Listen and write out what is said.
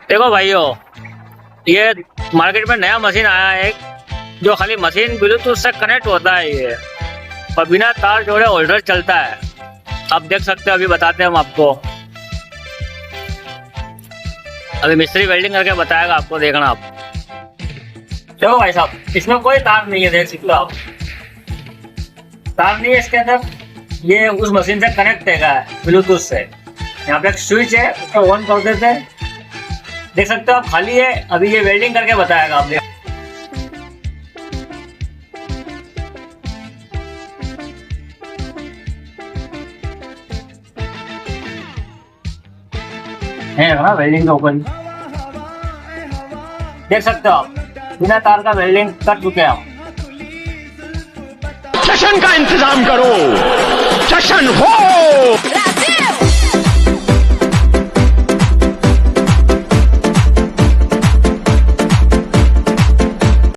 देखो भाइयों, ये मार्केट में नया मशीन आया है जो खाली मशीन ब्लूटूथ से कनेक्ट होता है ये, और बिना तार जोड़े होल्डर चलता है। आप देख सकते हो, अभी बताते हैं हम आपको। अभी मिस्त्री वेल्डिंग करके बताएगा आपको, देखना आप। देखो भाई साहब, इसमें कोई तार नहीं है, देख सकते हो आप, तार नहीं है इसके अंदर। ये उस मशीन से कनेक्ट है ब्लूटूथ से। यहाँ पे एक स्विच है, उसको ऑन कर देते हैं, देख सकते हो आप, खाली है। अभी ये वेल्डिंग करके बताएगा आप। है ना वेल्डिंग का ऊपर, देख सकते हो आप, बिना तार का वेल्डिंग कर चुके हैं हम। सेशन का इंतजाम करो, सेशन हो।